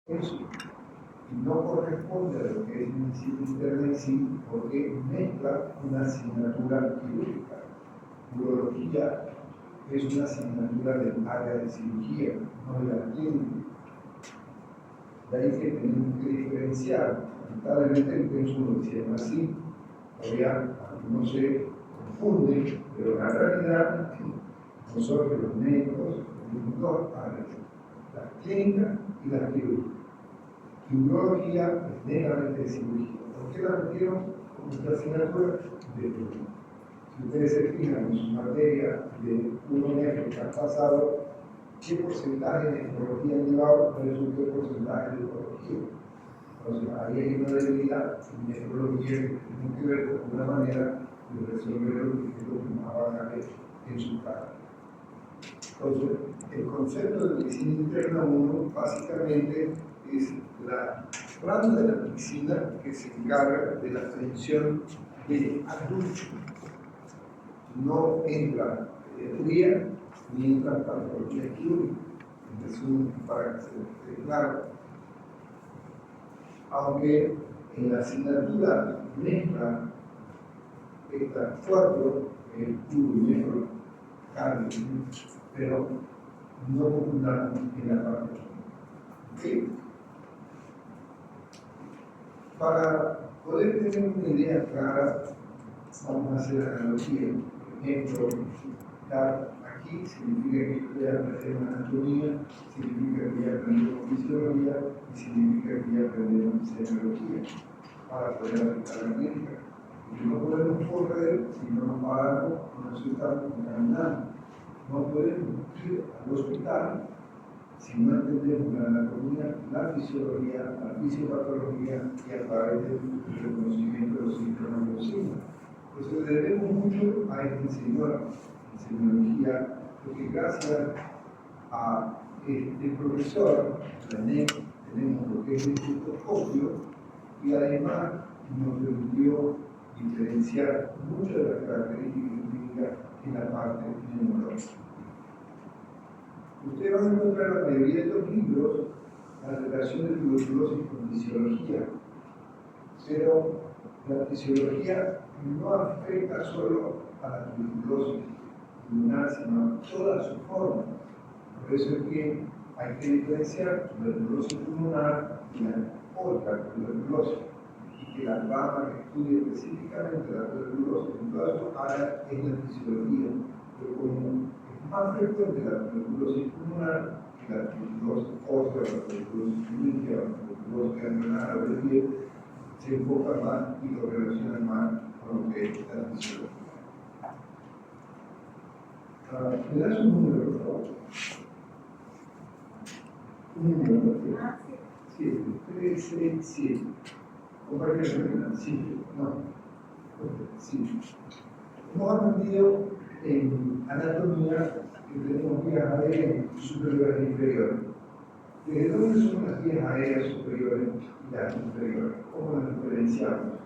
eso y no corresponde a lo que es medicina interna en sí, porque mezcla una asignatura quirúrgica. Urología es una asignatura del área de cirugía, no de la clínica. De ahí que tenemos que diferenciar. Lamentablemente el pensum lo hicieron así. Todavía algunos se confunden, pero en la realidad nosotros los médicos tenemos dos áreas, la clínica y la quirúrgica. Y urología es netamente de cirugía. ¿Por qué la metieron como nuestra asignatura? De urología. Si ustedes se fijan en su materia de 1F que han pasado, ¿qué porcentaje de nefrología han llevado versus qué porcentaje de urología? Entonces, ahí hay una debilidad en nefrología que tiene que ver con una manera de resolver lo que más van a ver en su cara. Entonces, el concepto de medicina interna 1 básicamente es la rama de la medicina que se encarga de la atención de adultos. No entra pediatría ni entra patología quirúrgica. En resumen, para que se esté claro. Aunque en la asignatura mezcla estas cuatro, el puro y negro, carne, pero no confundamos en la parte. ¿Okay? Para poder tener una idea clara, vamos a hacer analogía. Por ejemplo, estar aquí significa que yo voy a aprender anatomía, significa que voy a aprender fisiología y significa que voy a aprender semiología para poder aplicar la clínica. Y no podemos correr si no nos paramos, no nos sentamos caminando. No podemos ir al hospital si no entendemos la anatomía, la fisiología, la fisiopatología y a través del reconocimiento de los síntomas de los signos. Entonces le debemos mucho a este señor en semiología, porque gracias a este profesor, René, tenemos lo que es el estetoscopio y además nos permitió diferenciar muchas de las características clínicas en la parte neurológica. Ustedes van a encontrar en la mayoría de estos libros la relación de tuberculosis con fisiología, pero la fisiología no afecta solo a la tuberculosis pulmonar, sino a toda su forma. Por eso es que hay que diferenciar tuberculosis pulmonar y la otra tuberculosis. Y que la rama que estudia específicamente la tuberculosis en todas sus áreas es la fisiología. Pero como es más frecuente la tuberculosis pulmonar que la tuberculosis ósea, la tuberculosis clínica, la tuberculosis ganglionar o del pie, se enfoca más y lo relaciona más con lo que es la fisiología. ¿Me das un número, por favor? Un número, ¿no? 7, 13, 7. Compañero, sí, no. Sí. Hemos aprendido en anatomía que tenemos vías aéreas superiores e inferiores. ¿De dónde son las vías aéreas superiores y las inferiores? ¿Cómo las diferenciamos?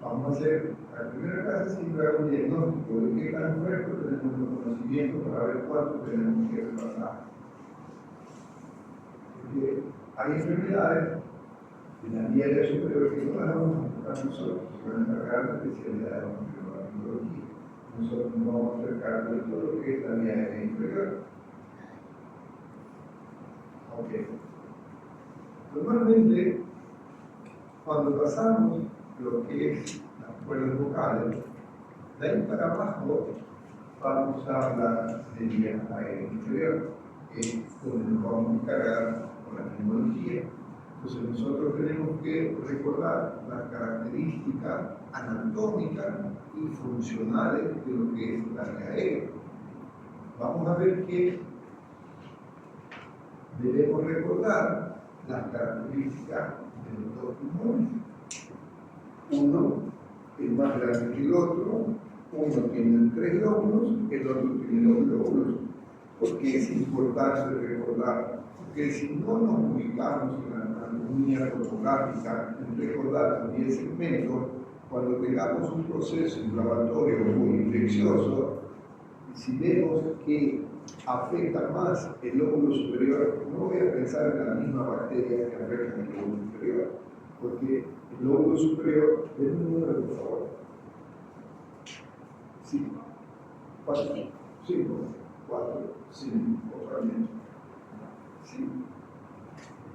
Vamos a hacer, la primera clase siempre hago un diagnóstico de qué tan fresco tenemos los conocimientos para ver cuánto tenemos que repasar. Porque hay enfermedades de la vía aérea superior que no las vamos a enfocar nosotros, se van a encargar de la especialidad de la oncología. Nosotros nos vamos a hacer cargo de todo lo que es la vía aérea inferior. Ok. Normalmente, cuando pasamos lo que es las cuerdas vocales, de ahí para abajo vamos a hablar de vía aérea inferior, que es donde nos vamos a encargar con la neumología. Entonces nosotros tenemos que recordar las características anatómicas y funcionales de lo que es la vía aérea. Vamos a ver que debemos recordar las características de los dos pulmones. Uno es más grande que el otro, uno tiene 3 lóbulos, el otro tiene 2 lóbulos. ¿Por qué es importante recordar? Porque si no nos ubicamos en la anatomía topográfica, en recordar los 10 segmentos, cuando tengamos un proceso inflamatorio o infeccioso, si vemos que afecta más el lóbulo superior. No voy a pensar en la misma bacteria que afecta el lóbulo inferior, porque el lóbulo superior es un número, por favor. Sí. 4, 5, 4, 5, otra vez. Sí.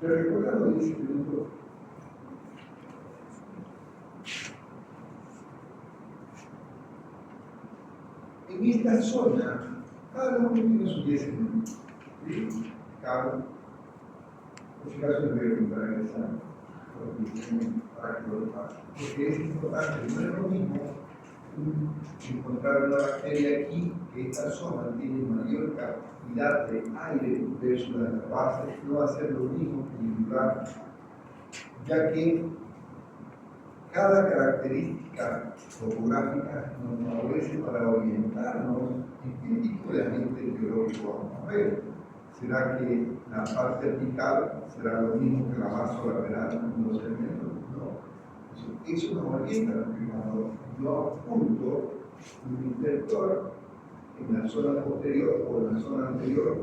¿Te recuerdas lo que dice el libro? En esta zona, cada uno tiene sus 10 minutos. ¿Sí? Cada uno. Por si acaso les voy a preguntar el examen, para que lo pase. Porque es importante, no es lo mismo encontrar una bacteria aquí, que esta zona tiene mayor cantidad de aire versus la base, no va a ser lo mismo que en lugar, ya que cada característica topográfica nos favorece para orientarnos en qué tipo de ambiente biológico vamos a ver. ¿Será que la parte vertical será lo mismo que la base lateral en los segmentos? No. Eso nos orienta, porque cuando yo apunto un inspector en la zona posterior o en la zona anterior,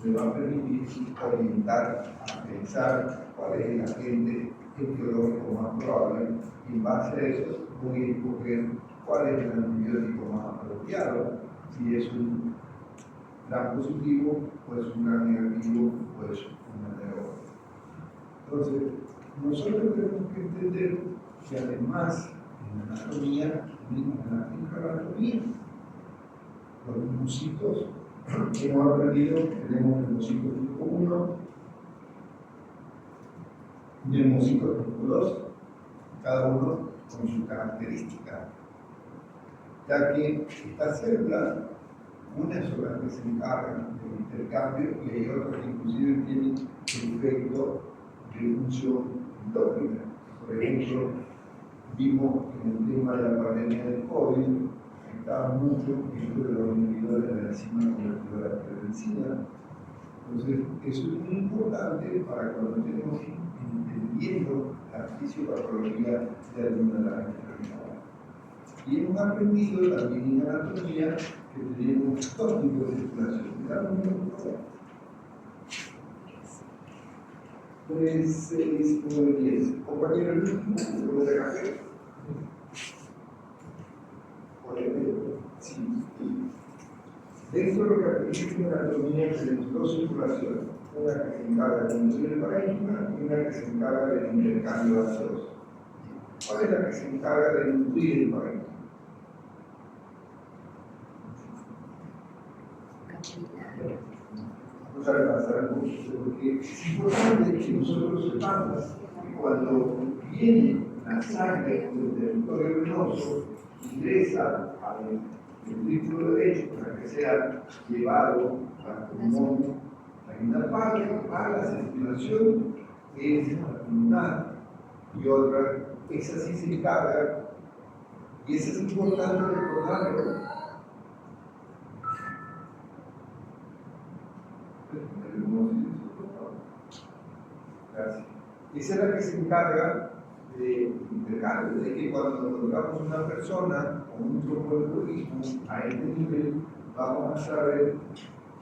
me va a permitir orientar a pensar cuál es el agente etiológico más probable, y en base a eso voy a escoger cuál es el antibiótico más apropiado, si es un gran positivo, pues un gran negativo, pues un negativo. Entonces, nosotros tenemos que entender que además en la anatomía, en la anatomía, los linfocitos que hemos aprendido, tenemos linfocitos tipo 1 y linfocitos tipo 2, cada uno con su característica, ya que estas células, unas son las que se encargan del intercambio y hay otras que inclusive tienen el efecto de función endócrina. Por ejemplo, vimos en el tema de la pandemia del COVID, afectaba mucho esto de los inhibidores de la enzima convertidora de penicilina. Entonces, eso es muy importante para cuando estemos entendiendo la fisiopatología de alguna de las enfermedades. Y hemos aprendido también en anatomía que tenemos dos tipos de circulación. Mirad un minuto, por favor. 3, 6, 9, 10. Compañero, el último, luego de café. Por ejemplo, sí. Dentro de lo que aprendimos en anatomía tenemos dos circulaciones. Una que se encarga de nutrir el parénquima y una que se encarga del intercambio gaseoso. ¿Cuál es la que se encarga de nutrir el parénquima? Vamos a repasar un poquito, porque es importante que nosotros sepamos que cuando viene la sangre del territorio venoso, ingresa al ventrículo derecho para que sea llevado al pulmón. Hay una parte para la circulación que es la pulmonar y otra, esa sí se encarga, y eso es importante recordarlo. Gracias. Esa es la que se encarga de intercambio, de que cuando encontramos una persona con un tromboembolismo a este nivel, vamos a saber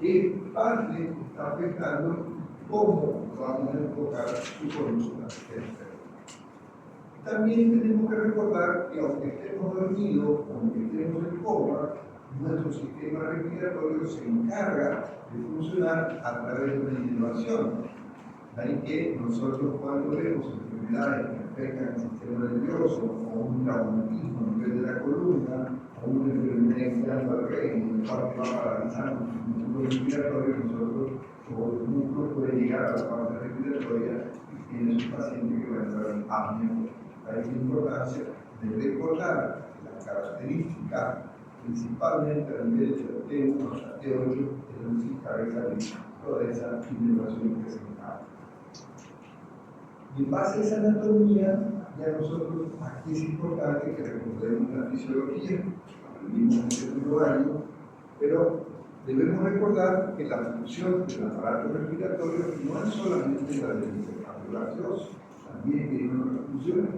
qué parte está afectando y cómo vamos a enfocar su conducta. También tenemos que recordar que aunque estemos dormidos, aunque estemos en coma, nuestro sistema respiratorio se encarga de funcionar a través de una inervación. Hay que nosotros cuando vemos enfermedades que afectan al sistema nervioso o un traumatismo a nivel de la columna o una enfermedad externa al rey, en el cual va paralizando el músculo respiratorio, nosotros o el músculo puede llegar a la parte respiratoria y tiene su paciente que va a entrar en apnea. Hay la importancia de recordar las características, principalmente a nivel de T1 hasta T8, es decir, cabeza y toda esa innervación que se encarga. Y en base a esa anatomía, ya nosotros aquí es importante que recordemos la fisiología, aprendimos en el segundo año, pero debemos recordar que la función del aparato respiratorio no es solamente la del intercambio gaseoso, también tiene otras funciones.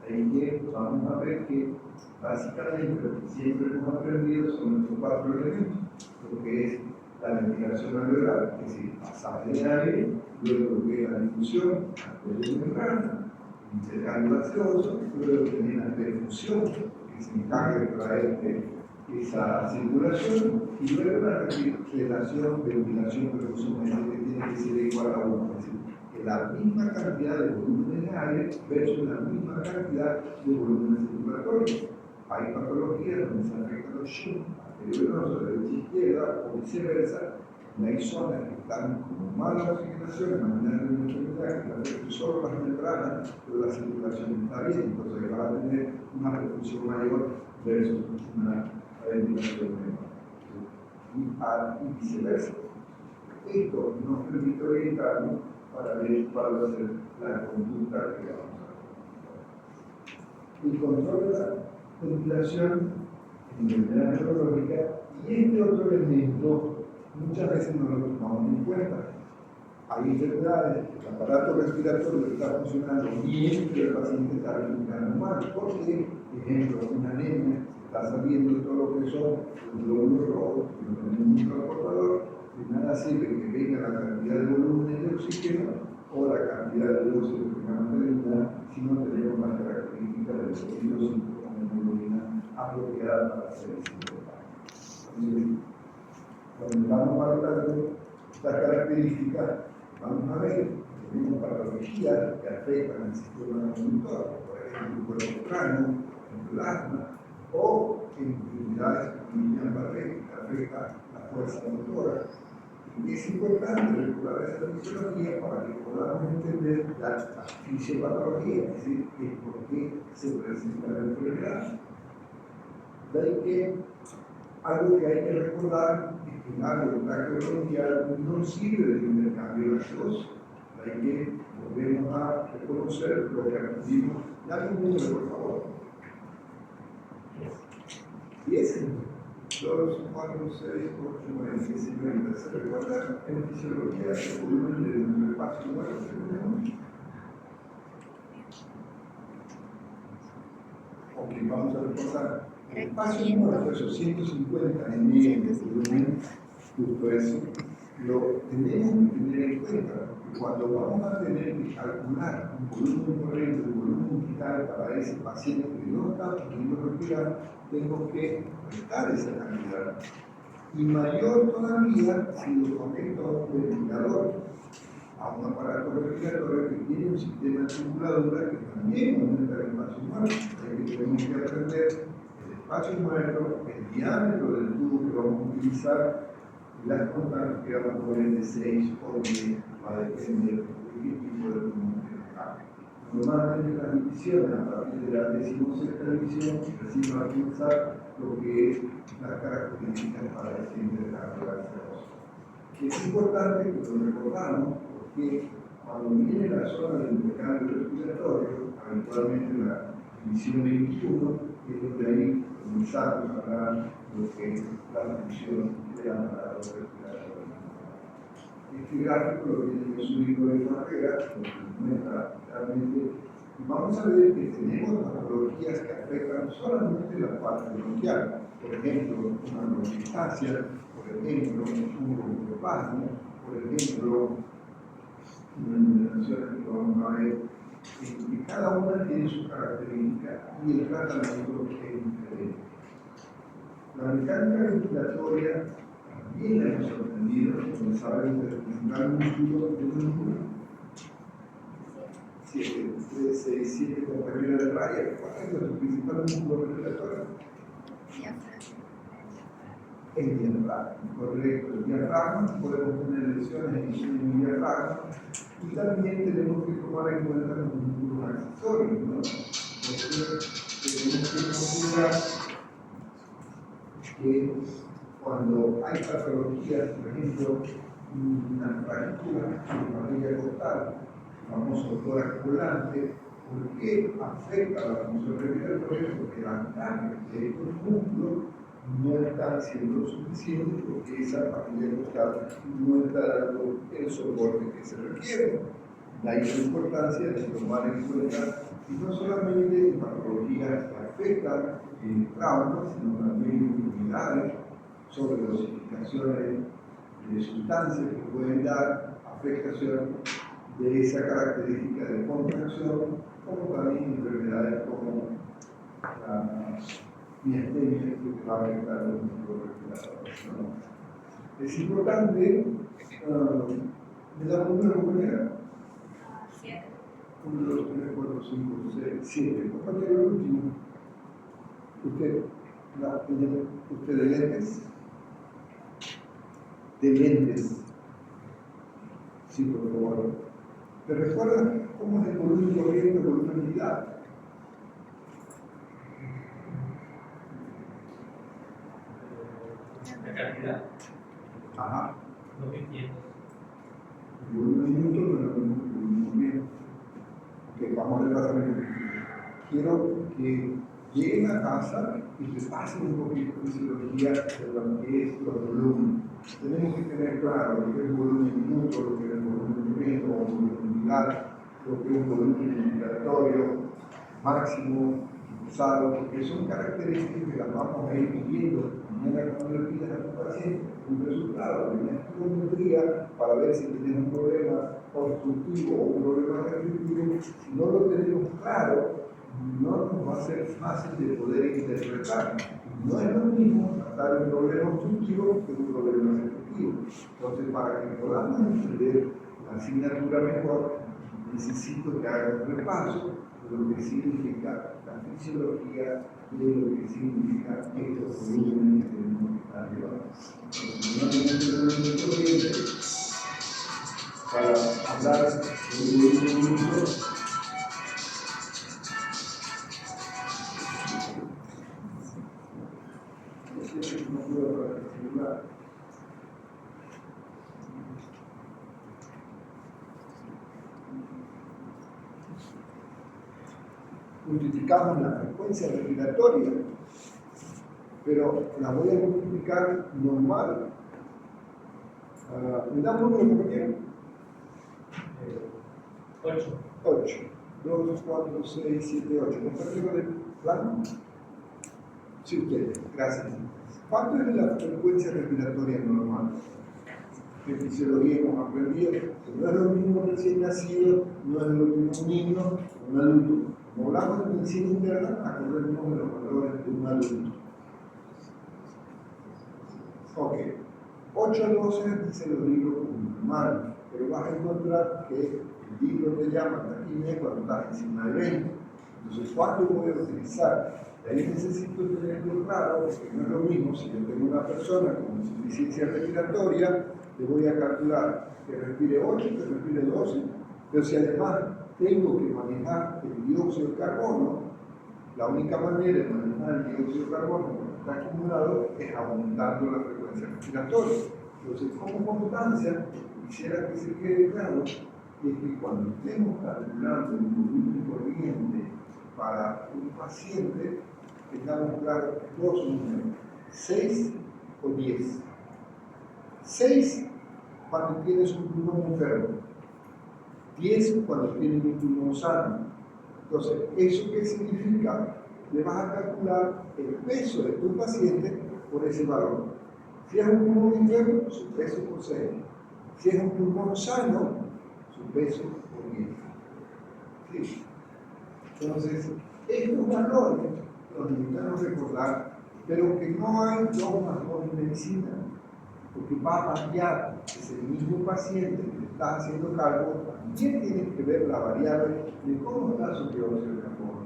Ahí que vamos a ver que básicamente lo que siempre hemos aprendido son estos 4 elementos, lo que es la ventilación alveolar, es decir, pasaje de aire, luego lo que es la difusión a cuello de membrana, intercambio gaseoso, luego también la perfusión, que se encarga de traer esa circulación, y luego la refrigeración, ventilación, perfusión, que tiene que ser igual a 1, es decir, que la misma cantidad de volumen de aire versus la misma cantidad de volumen circulatorio. Hay patologías donde se afectan los shunts arteriovenosos de la derecha izquierda o viceversa, y hay zonas que están con mala oxigenación en la manera de la enfermedad, que afectan solo las membranas, pero la circulación está bien, entonces va a tener una perfusión mayor versus una ventilación menor. Y viceversa. Esto nos permite orientarnos para ver cuál va a ser la conducta que vamos a hacer. El control de la ventilación en enfermedad neurológica, y este otro elemento muchas veces no lo tomamos en cuenta. Hay enfermedades, el aparato respiratorio está funcionando bien, pero el paciente está respirando mal. Porque, por ejemplo, una anemia está saliendo todo lo que son los glóbulos rojos, que no tenemos un transportador, de nada sirve que venga la cantidad de volumen de oxígeno o la cantidad de dióxido que vamos a eliminar si no tenemos las características del tejido con hemoglobina apropiada para hacer el sintetado. Cuando vamos valorando estas características, vamos a ver que tenemos patologías que afectan el sistema conductor, por ejemplo, el cuerpo cráneo, el plasma, o enfermedades como la Guillain-Barré, que afectan la fuerza motora. Y es importante recordar esa fisiología para que podamos entender la fisiopatología, es decir, por qué se presenta la enfermedad. De ahí que algo que hay que recordar es que el árbol bronquial no sirve de intercambio gaseoso. De ahí que volvemos a reconocer lo que aprendimos. Dame un número, por favor. 10, 2, 4, 6, 8, 9, 10, 50. ¿Se recuerda en fisiología el volumen del espacio muerto que tenemos? Ok, vamos a repasar. El espacio muerto, esos 150 ml de volumen, justo eso, lo tenemos que tener en cuenta, porque cuando vamos a tener que calcular un volumen corriente, un volumen vital para ese paciente que no está pudiendo respirar, tengo que restar esa cantidad. Y mayor todavía si lo conecto a un ventilador, a un aparato respiratorio que tiene un sistema de circuladora que también aumenta el espacio muerto. Así que tenemos que aprender el espacio muerto, el diámetro del tubo que vamos a utilizar y las constantes que vamos a poner de 6 o 10, va a depender de qué tipo de pulmón tenemos. Normalmente las divisiones, a partir de la 16ª división, recién va a utilizar lo que es las características para el intercambio gaseoso. Es importante que lo recordamos porque cuando viene la zona del intercambio respiratorio, habitualmente la división 21, es donde ahí comenzamos a hablar de lo que es la función del aparato respiratorio. Este gráfico lo tiene que subir por el barrera, porque muestra realmente. Vamos a ver que tenemos patologías que afectan solamente la parte bronquial. Por ejemplo, una bronquiectasia, por ejemplo, un broncoespasmo, por ejemplo, una iluminación que vamos a ver, que cada una tiene su característica y el tratamiento es diferente. La mecánica ventilatoria también la hemos aprendido, como saben, de representar un músculo de un músculo. 7, 3, 6, 7 compañeras de raya. ¿Cuál es nuestro principal músculo respiratorio? El diafragma, correcto. El diafragma, podemos tener lesiones en el diafragma y también tenemos que tomar en cuenta los músculos accesorios, ¿no? Porque tenemos que considerar que cuando hay patologías, por ejemplo, una fractura en la barriga costal, el famoso tórax volante, ¿por qué afecta a la función respiratoria? Porque la carga de estos músculos no está siendo suficiente porque esa familia costal no está dando el soporte que se requiere. De ahí la importancia de tomar en cuenta y no solamente patologías que afectan traumas, sino también enfermedades, sobredosificaciones de sustancias que pueden dar afectación de esa característica de contracción, como también enfermedades como la miastenia, que va a afectar los músculos respiratorios, ¿no? Es importante, ¿me da un número, compañera? 1, 2, 3, 4, 5, 6, 7. Compañero, el último. ¿Usted de lentes? De lentes. Sí, por favor. ¿Te recuerdas cómo es el volumen corriente, el volumen de unidad? La cantidad. Ajá. 2500. El volumen minuto, pero el volumen bien. Ok, vamos a repasar el ejemplo. Quiero que lleguen a casa y les pasen un poquito de fisiología de lo que es los volúmenes. Tenemos que tener claro lo que es el volumen minuto, lo que es el volumen corriente, o el volumen unidad, lo que es un volumen respiratorio máximo, usado, porque son características que las vamos a ir midiendo mañana cuando le pidas a tu paciente un resultado de una espirometría para ver si tienes un problema obstructivo o un problema restrictivo. Si no lo tenemos claro, no nos va a ser fácil de poder interpretar. No es lo mismo tratar un problema obstructivo que un problema restrictivo. Entonces, para que podamos entender la asignatura mejor, necesito que haga un repaso de lo que significa la fisiología y de lo que significa estos volúmenes que tenemos que estar llevando. Entonces, no tenemos que tener mucho corriente para hablar de volumen minuto. No puedo para el celular. Multiplicamos la frecuencia respiratoria, pero la voy a multiplicar normal. ¿Me da un número, compañero? 8. 8. 2, 4, 6, 7, 8. ¿Compartimos el plano? Sí, usted. Gracias. ¿Cuánto es la frecuencia respiratoria normal? En fisiología hemos aprendido que no es lo mismo un recién nacido, no es lo mismo un niño, un adulto. Como hablamos de medicina interna, acordémonos de los valores de un adulto. Ok. 8 a 12 dice los libros como normal, pero vas a encontrar que el libro te llama taquimia cuando estás encima de 20. Entonces, ¿cuándo voy a utilizar? Ahí necesito tenerlo claro, porque no es lo mismo si yo tengo una persona con insuficiencia respiratoria, le voy a calcular que respire 8, que respire 12, pero si además tengo que manejar el dióxido de carbono, la única manera de manejar el dióxido de carbono cuando está acumulado es aumentando la frecuencia respiratoria. Entonces, como constancia, quisiera que se quede claro que cuando estemos calculando el volumen corriente para un paciente, tengamos claro dos números, 6 o 10. 6 cuando tienes un pulmón enfermo, 10 cuando tienes un pulmón sano. Entonces, ¿eso qué significa? Le vas a calcular el peso de tu paciente por ese valor. Si es un pulmón enfermo, su peso por 6. Si es un pulmón sano, su peso por 10. ¿Sí? Entonces, estos valores los necesitamos recordar, pero que no hay 2 más 2 en medicina, porque va a variar. Es el mismo paciente que le está haciendo cálculo, también tiene que ver la variable de cómo está su dióxido de carbono.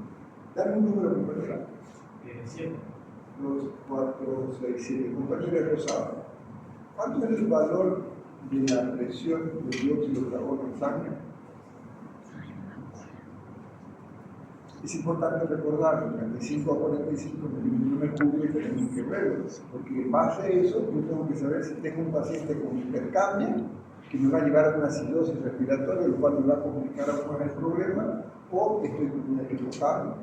Dame un número, compañera. 7. 2, 4, 6, 7. Compañera Rosada, ¿cuánto es el valor de la presión de dióxido de carbono en sangre? Es importante recordar que 35 a 45 milímetros de mercurio tenemos que verlo, porque en base a eso yo tengo que saber si tengo un paciente con hipercapnia, que me va a llevar a una acidosis respiratoria, lo cual me va a complicar aún más el problema, o estoy con una equivocada.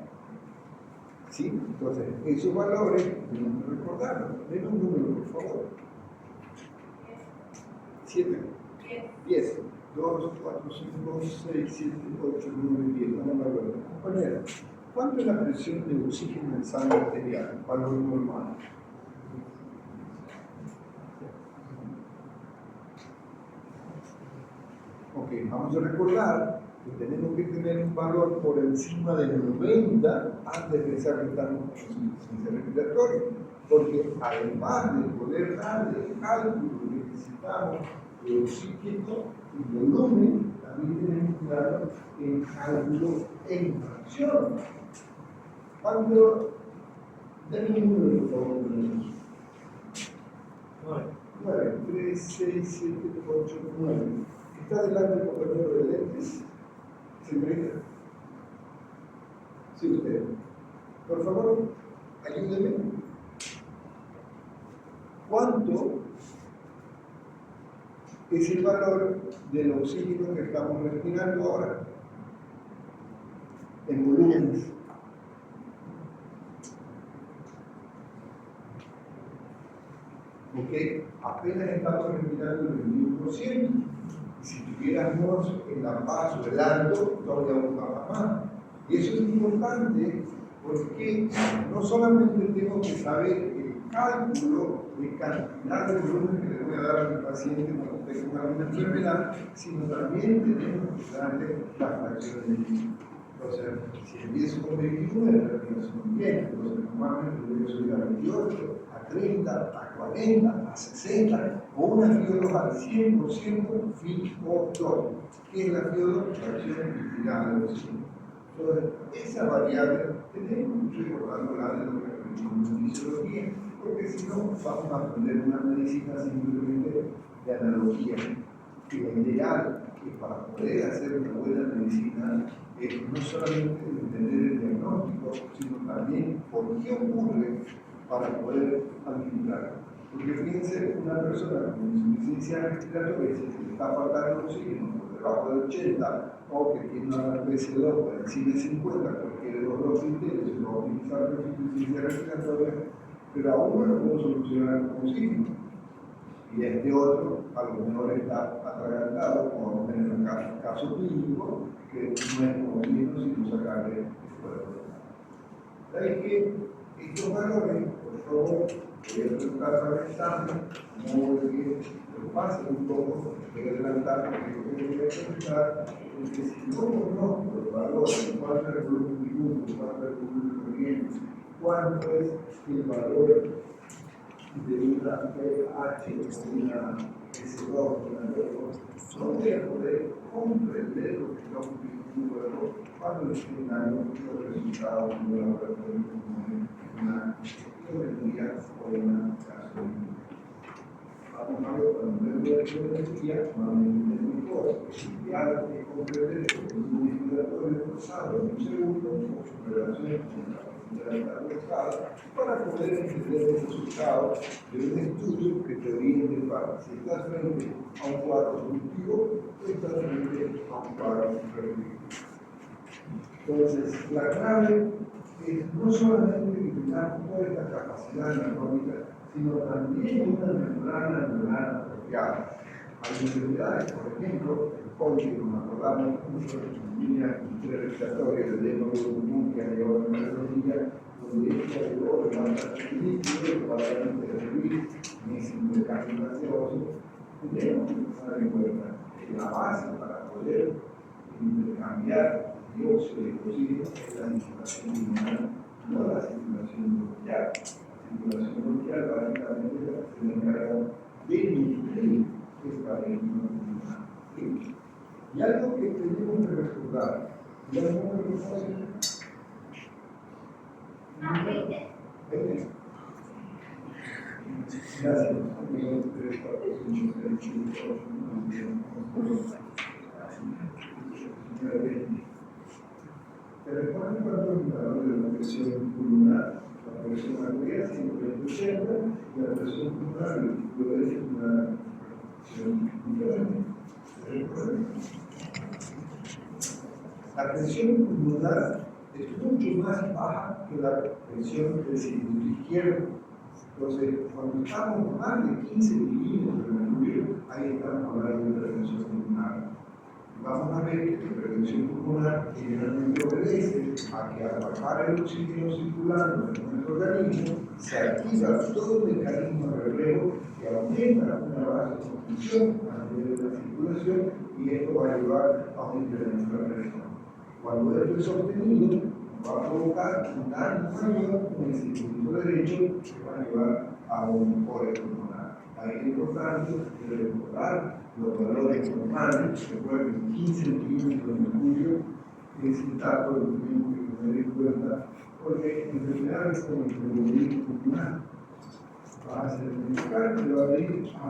¿Sí? Entonces, esos valores tenemos que recordarlos. Denme un número, por favor. 7. 10. 2, 4, 5, 6, 7, 8, 9, 10. Vamos a ver. Compañera, ¿cuánto es la presión de oxígeno en sangre arterial? Valor normal. vamos a recordar que tenemos que tener un valor por encima de 90 antes de pensar que estamos con insuficiencia respiratoria, porque además de poder darle el cálculo que necesitamos de oxígeno y volumen, también tenemos que dar el cálculo en fracción. Cuando denme un número, por favor, 9, 3, 6, 7, 8, 9. ¿Está delante el compañero de lentes? ¿Señorita? Sí, usted. Por favor, ayúdeme. ¿Cuánto es el valor del oxígeno que estamos respirando ahora? En volúmenes. Porque apenas estamos respirando el 21%. Si tuviéramos en la paz o el alto, todavía aún más. Y eso es importante porque no solamente tengo que saber el cálculo de cantidad de volumen que le voy a dar a mi paciente cuando tenga una enfermedad, sino también tenemos que darle la fracción de líquido. Entonces, si empiezo con 21, la respiración bien, entonces normalmente debo subir a 28, a 30, a 40, a 60, o una FIO2 al 100% FIO2. ¿Qué es la FIO2? Fracción utilidad de oxígeno. Entonces, esa variable tenemos que recordarla de lo que aprendimos en fisiología, porque si no, vamos a aprender una medicina simplemente de analogía. Que lo ideal que para poder hacer una buena medicina es no solamente entender el diagnóstico, sino también por qué ocurre para poder administrar. Porque fíjense, una persona con insuficiencia respiratoria, si le está faltando oxígeno por debajo de 80 o que tiene una PC2 por encima de 50, cualquiera de los dos criterios se va a utilizar con insuficiencia respiratoria, pero aún no lo podemos solucionar con oxígeno. Y este otro, a lo mejor está atragantado, como en el caso clínico, que no es con oxígeno, sino sacarle el cuerpo. ¿Sabes qué? Estos valores, por favor, voy a tratar para el examen, no que lo pasen un poco, voy a adelantar porque lo que voy a preguntar es que si no conozco los valores, cuánto es el volumen minuto, cuánto es el volumen corriente, cuánto es el valor de una pH o una S2, no voy a poder comprender lo que estamos viendo cuando el escenario los resultados de un laboratorio como una geometría o una gasolina. Vamos a ver cuando vemos la geometría, nuevamente es muy cosa. Ya que comprender que un respiratorio forzado en un segundo con su relación con la capacidad para poder entender el resultado de un estudio que te oriente para si estás frente a un cuadro positivo o estás frente a un cuadro negativo. Entonces, la clave es no solamente que tengamos toda esta capacidad anatómica, sino también una membrana neuronal apropiada. Hay enfermedades, por ejemplo, el COVID, como acordamos mucho, línea respiratoria, el adeno común que hay ahora en la rodilla, donde esto ayudó a levantar el líquido, para interrumpir en el camino gaseoso. Tenemos que tomar en cuenta que la base para poder intercambiar dióxido de oxígeno es la circulación pulmonar, no la circulación bronquial. La circulación bronquial básicamente se encarga de nutrir esta región pulmonar. Y algo que tenemos que recordar, ¿ya no me reconocen? ¿20? Gracias. 1, 2, 3, 4, 5, 6, 7, 8, 9, 10, 11. ¿Te recuerdan cuánto es el valor de la presión pulmonar? La presión arterial 180 y la presión pulmonar puede ser una presión diferente. ¿Te recuerdan? La presión pulmonar es mucho más baja que la presión del cilindro izquierdo. Entonces, cuando estamos más de 15 milímetros de mercurio, ahí estamos hablando de presión pulmonar. Vamos a ver que la prevención pulmonar generalmente obedece a que al bajar el oxígeno circulando en nuestro organismo se activa todo un mecanismo de relevo que aumenta una base de confusión a nivel de la circulación y esto va a llevar a un incremento de la presión. Cuando esto es obtenido, va a provocar un daño mayor en el circuito derecho que va a llevar a un corte pulmonar. Ahí es importante recordar los valores normales, recuerden 15 centímetros de mercurio, es el dato que tenemos que tener en cuenta, porque enfermedades como el tromboembolismo pulmonar va a ser medical y va a venir a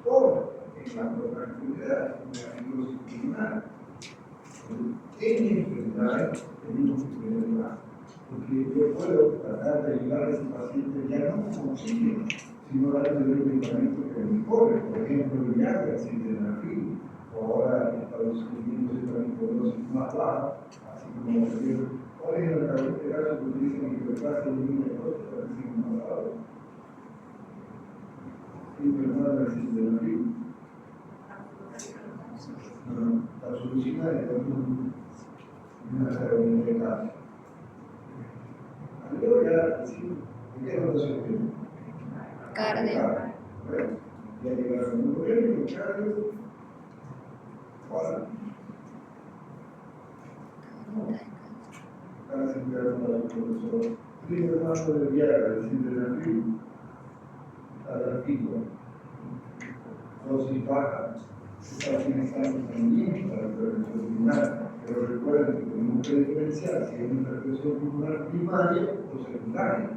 o en la propia actividad, en la fibrosis pulmonar. En enfermedades tenemos que tener claro, porque yo puedo tratar de ayudar a ese paciente ya no con oxígeno, sino darle un medicamento que mejore, por ejemplo, el Viagra, el sildenafil, o ahora está descubriéndose también por dosis más bajas, así como se dio. ¿Cuál es el caso que utilizan hiperplasia y línea de costo para decir un pasado? Enfermedad del sildenafil. La solución es una ceremonia de casa. Yo ya, sí, ¿de qué notación tiene? Cardio. Bueno, ya llegaron un gobierno, cardio. Ahora, acá se enviaron para el profesor. Primero más de Viagra, decir, de la tribu, a la tribu. Dosis baja, se está utilizando también para la prevención pulmonar. Pero recuerden que tenemos que diferenciar si es una represión pulmonar primaria o secundaria,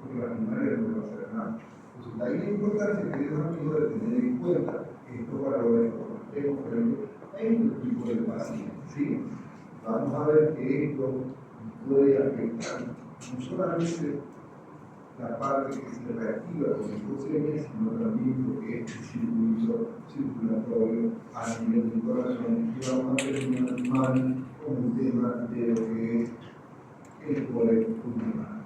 porque la primaria no va a hacer nada. Entonces, ahí la importancia, queridos amigos, de tener en cuenta estos valores que tenemos en este tipo de pacientes. ¿Sí? Vamos a ver que esto puede afectar no solamente la parte que se reactiva con hipocemia, sino también lo que es el circuito circulatorio a nivel del corazón, y vamos a terminar mal con el tema de lo que es el colecto pulmonar.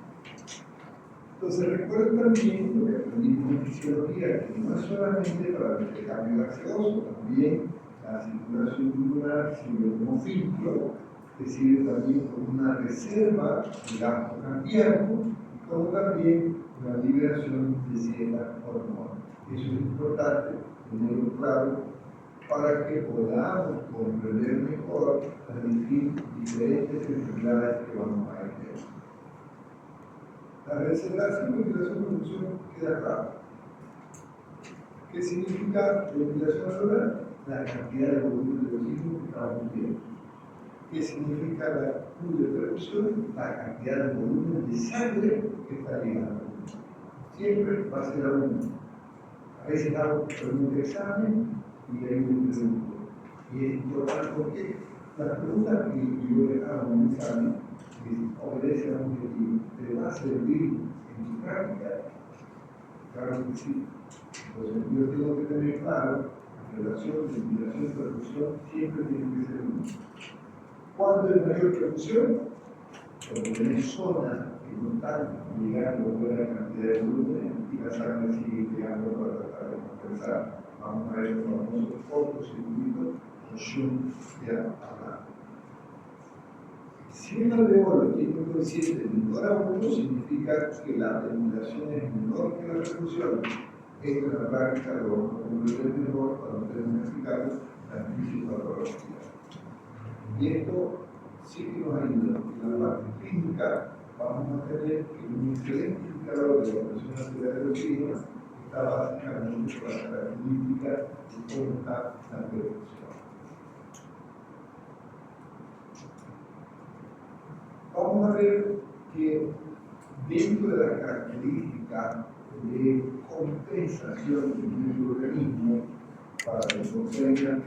Entonces recuerden también lo que aprendimos en fisiología, que no es solamente para el intercambio gaseoso, también la circulación pulmonar sirve como filtro, que sirve también como una reserva de gasto cardíaco, como también la liberación de ciertas hormonas. Eso es importante tenerlo claro para que podamos comprender mejor las diferentes enfermedades que vamos a tener. La reservación, ventilación, producción queda clara. ¿Qué significa ventilación celular? La cantidad de volumen de oxígeno que estamos viendo. ¿Qué significa la Q de perfusión? La cantidad de volumen de sangre que está llegando. Siempre va a ser la 1. A veces hago un examen y hay un pregunto. Y es importante porque las preguntas que yo le hago en un examen obedecen a un objetivo. ¿Te va a servir en tu práctica? Claro que sí. Entonces yo tengo que tener claro la relación de ventilación y perfusión siempre tiene que ser 1. ¿Cuándo es mayor perfusión? Cuando tenés zonas que no están llegando a buena cantidad de volumen y la sangre sigue llegando para tratar de compensar. Vamos a ver los famosos cortocircuitos o shunt de hablar. Si un alveolo tiene un coeficiente menor a 1, significa que la ventilación es menor que la perfusión. Esto en la práctica lo vamos a comprender mejor cuando estemos explicando la fisiopatología. Y esto sí que nos ayuda. En la parte clínica vamos a tener que un excelente indicador de la presión arterial del oxígeno está básicamente por la característica de cómo está la perfusión. Vamos a ver que dentro de las características de compensación del microorganismo para la hipocemia,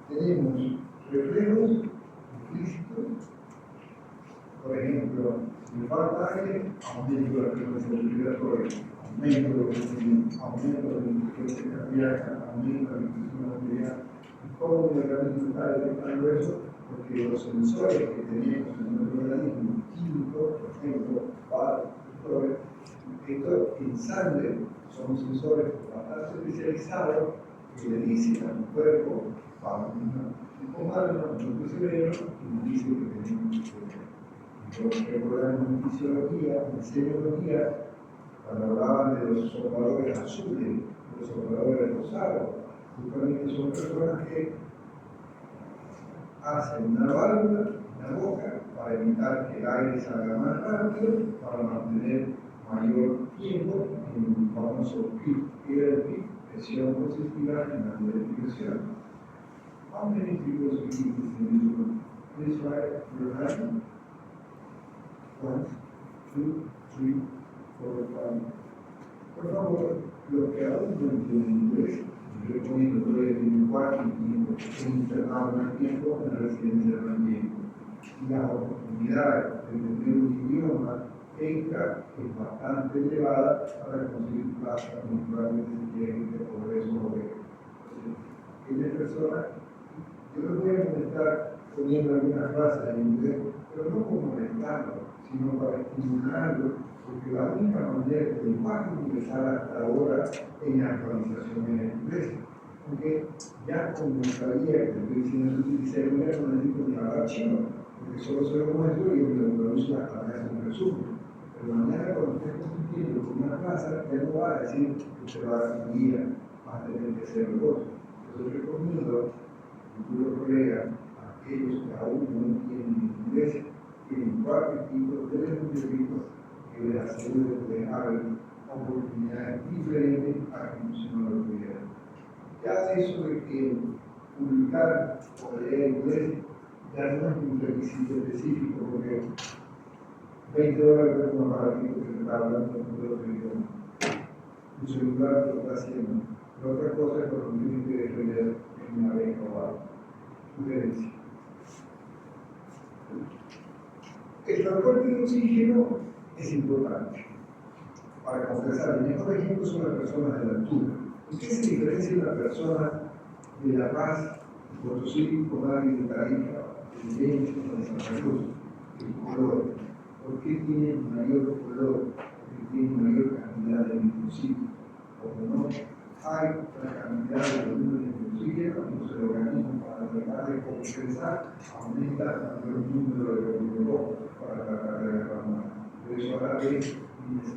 tenemos reflejos implícitos, por ejemplo, si me falta aire, aumento la frecuencia respiratoria, aumento la oxígeno, aumento la frecuencia cardíaca, aumento la presión arterial. ¿Cómo mi organismo está detectando eso? Porque los sensores que tenemos en nuestro organismo, químicos, por ejemplo, sensores, esto en sangre son sensores bastante especializados que le dicen a mi cuerpo, vamos a tomarlo a nuestro cerebro y nos dice que tenemos que tener. Entonces, recordamos en fisiología, en semiología, cuando hablaban de los sopladores azules, los sopladores rosados, justamente son personas que hacen una válvula en la boca para evitar que el aire salga más rápido, para mantener mayor tiempo en el famoso PIP, presión positiva en la respiración. How many people speak this in this room? Please write your hand. 1, 2, 3, 4, 5. Por favor, los que aún no entienden inglés, les recomiendo que vayan en cuarto tiempo, en internado más tiempo, en residencia más tiempo. Y la oportunidad de entender un idioma extra es bastante elevada para conseguir plazas naturalmente si quieren de progreso o de. Aquellas personas, yo les voy a molestar poniendo algunas frases en inglés, pero no como molestarlo, sino para estimularlo, porque la única manera que más ingresar hasta ahora en la actualización en el inglés. Porque ya con nuestra guía que estoy diciendo en su celular no necesito ni hablar chino, porque solo se lo muestro y me lo produce hasta me hace un resumen. Pero mañana cuando estés compitiendo con una plaza, él no va a decir que te va a dar una guía, vas a tener que hacerlo vos. Entonces recomiendo futuros colegas, aquellos que aún no entienden inglés, tienen 4 tipos, 3 tipos que les aseguro que les abren oportunidades diferentes a que si no lo tuvieran. Ya eso de que publicar o leer inglés ya no es un requisito específico, porque $20 es un aparatito que se está hablando en otro idioma. Tu celular lo está haciendo. La otra cosa es lo que tienes que defender en una beca o algo. Sugerencia. El transporte de oxígeno es importante. Para confesar, el mejor ejemplo son las personas de la altura. ¿En qué se diferencia una persona de La Paz, de Potosí, con alguien de Tarifa, de México, de Santa Cruz? El color. ¿Por qué tiene mayor color? Porque tiene mayor cantidad de microciclos. Como no hay la cantidad de volumen de oxígeno, entonces el organismo para tratar de compensar aumenta el número de glucógeno para tratar de agarrar más. Por eso ahora ves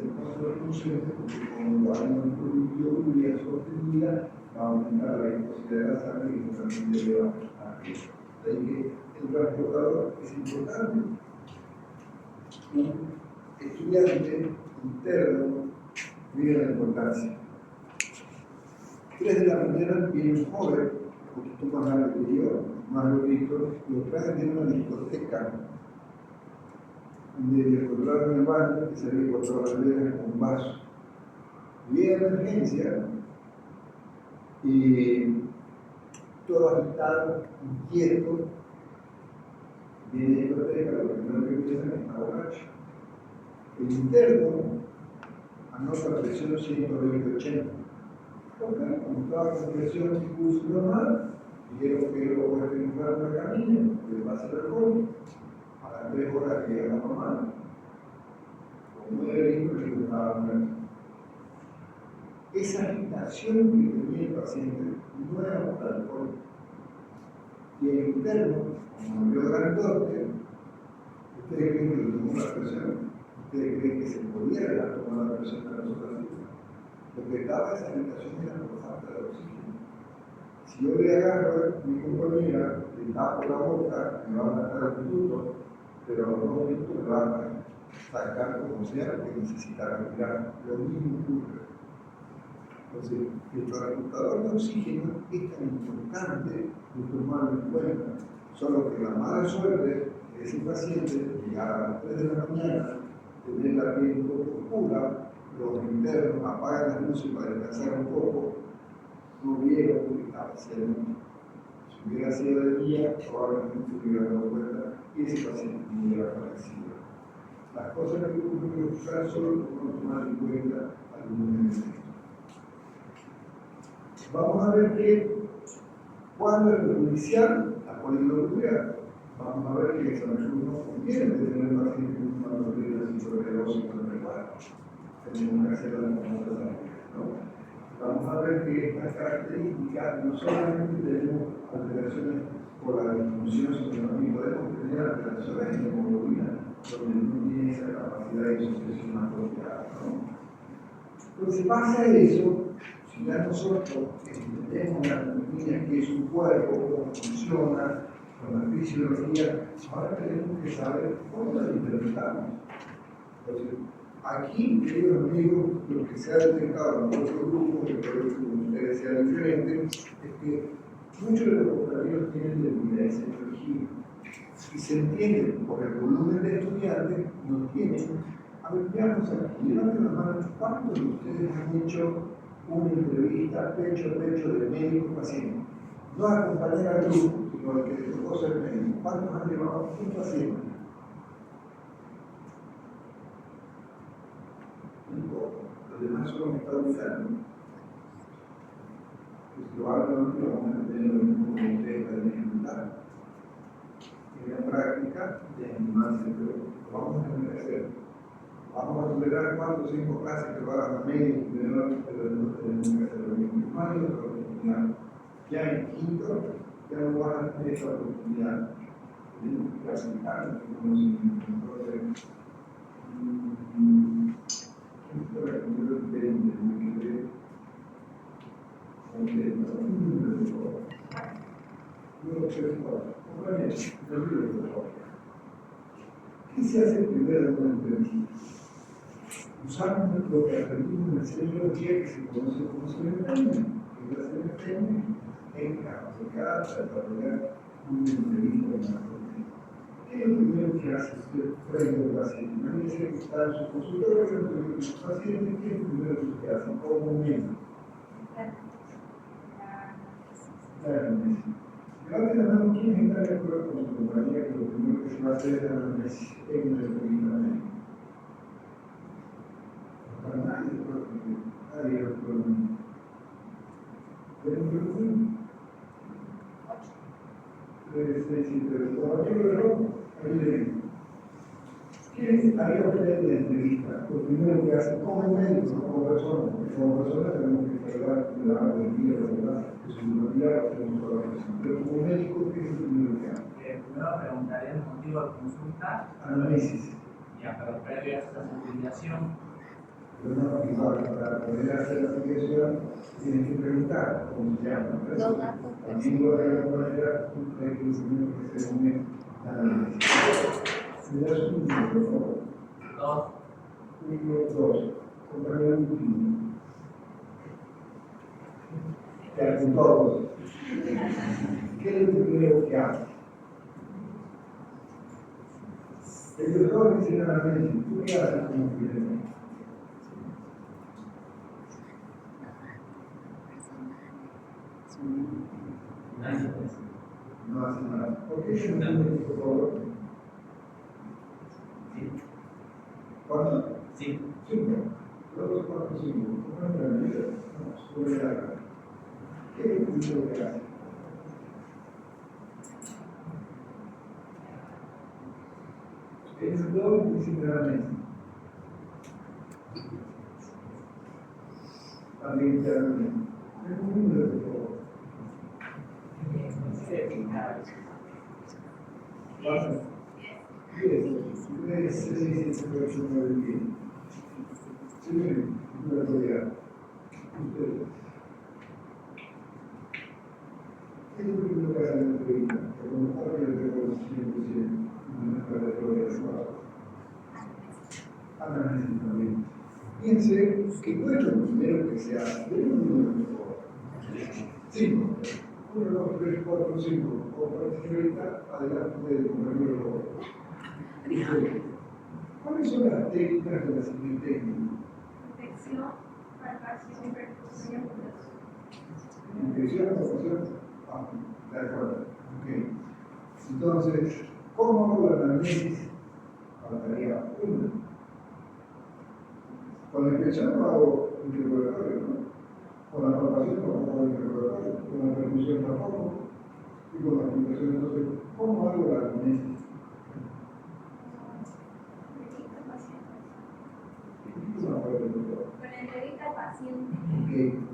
el consciente, porque cuando hay una pluviometría sostenida, va a aumentar la viscosidad de la sangre y eso también lleva a riesgo. De ahí que el transportador es importante. Un estudiante interno mide la importancia. 3 de la mañana viene un joven, un poquito más alto que yo, más gordito, lo traen de una discoteca donde le encontraron el baño que se había cortado las venas con un vaso. Viene a emergencia y todo agitado, inquieto, viene a la discoteca, lo primero que piensan es está borracho. El interno anota la presión 120-80. Como estaba con presión pulso normal, dijeron que lo puede entrar en la camilla, que le pasa el alcohol, a las 3 horas llega la mamá, con 9 litros que estaba muerto. Esa agitación que tenía el paciente no era por alcohol. Y el interno, como vio grandote, ustedes creen que le tomó la presión, ustedes creen que se podía tomar la presión que nosotros hacíamos. Lo que daba esa agitación era por falta de oxígeno. Si yo le agarro a mi compañera, le tapo la boca, me va a matar un minuto, pero a los 2 minutos me va a sacar como sea porque necesita respirar. Lo mismo ocurre. Entonces, el transportador de oxígeno es tan importante de tomarlo en cuenta. Solo que la mala suerte de ese paciente, llegar a las 3 de la mañana, tener la piel un poco oscura, los internos apagan las luces para descansar un poco, no vieron que estaba haciendo. Si hubiera sido de día, probablemente se hubiera dado cuenta y ese paciente no hubiera fallecido. Las cosas que ocurren en los casos solo no tomar en cuenta algunos elementos. Vamos a ver que cuando es perjudicial la poligloturia, vamos a ver que San Cruz no conviene tener pacientes con una patología de sobredosis con el recuerdo. Tenemos que hacerlo en la otra, ¿no? Vamos a ver que estas características no solamente tenemos alteraciones por la disfunción, sino también podemos tener alteraciones en la hemoglobina, donde no tiene esa capacidad de disociación apropiada, ¿no? Entonces pasa eso, si ya nosotros entendemos la anatomía, que es un cuerpo, cómo funciona, con la fisiología, ahora tenemos que saber cómo la interpretamos. Entonces, aquí, queridos amigos, lo que se ha detectado en otros grupos, que por eso con ustedes sea diferente, es que muchos de los vocabularios tienen debilidad de semiología. Y se entiende por el volumen de estudiantes, no tienen. A ver, veamos aquí, levanten las manos, ¿cuántos de ustedes han hecho una entrevista pecho a pecho de médico-paciente? No acompañar al grupo, sino al que le tocó ser médico. ¿Cuántos han llevado un paciente? Los demás solo me están usando. Pues probablemente vamos a tener lo mismo que ustedes para dificultar. En la práctica de animarse, pero lo vamos a tener que hacer. Vamos a tolerar 4 o 5 clases que van a medio, pero no tenemos que hacer lo mismo. No hay otra oportunidad. Ya en quinto, ya no van a tener esta oportunidad. Tenemos que aplicar nuestro conocimiento. Entonces, ¿qué se hace primero en una entrevista? Usamos lo que aprendimos en el semiología que se conoce como semipenia, que es la semipenia en capacidad de desarrollar una entrevista en la consulta. ¿Qué es lo primero que hace usted frente al paciente? Imagínese que está en su consultorio frente al paciente, ¿qué es lo primero que usted hace como médico? Claro, levante la mano, ¿quién está de acuerdo con su compañía que lo primero que se va a hacer es la anamnesis en una entrevista médica? Para nadie de acuerdo conmigo, nadie de acuerdo conmigo. ¿Ven un pregunto? 3, 6, 7, 8, caballero de rojo, ahí le digo. ¿Qué haría usted en la entrevista? Lo primero que hace como médico, no como persona, porque como persona tenemos que cargar la garantía, ¿verdad? Que su humanidad tenemos toda la persona. Pero como médico, ¿qué es lo primero que hace? Primero preguntaré el motivo de consulta. Análisis. Ya, pero previo a esta certificación. Pero no, igual, para poder hacer la aplicación, tienes que preguntar cómo se llama. Los datos. También de alguna manera, hay que primero que se une análisis. ¿Me das un número, por favor? 2. 1, 2. Compañero último. Ya, con todos. ¿Qué es lo primero que hace? El doctor dice claramente, ¿tú qué haces como primero? No hace nada. ¿Por qué yo no entiendo, por favor? ¿Cuánto? 5. 5. 2, 4, 5. ¿Cómo es la vida? No, sobre la cara. ¿Qué es lo primero que hace? El doctor dice claramente. También claramente. Es un número, por favor. Pasa. 10, 3, 6, 7, 8, 9, 10. Sí, no lo voy a. Ustedes. ¿Qué es lo primero que hacen en la entrevista? Que como está yo tengo 100%, no es para todo el trabajo. Análisis también. Piense que no es lo primero que se hace, es un número mejor. 5. 1, 2, 3, 4, 5. Como para señorita, adelante del compañero. ¿Cuáles son las técnicas de la siguiente técnica? Infección, palpación, percusión, Infección, palpación. Ah, de acuerdo. Ok. Entonces, ¿cómo hago la análisis? Faltaría una. Con la infección no hago interrogatorio, ¿no? Con la palpación no hago interrogatorio. Con la percusión tampoco. Y con la aplicación, entonces, ¿cómo hago la análisis? Con entrevista al paciente. Ok,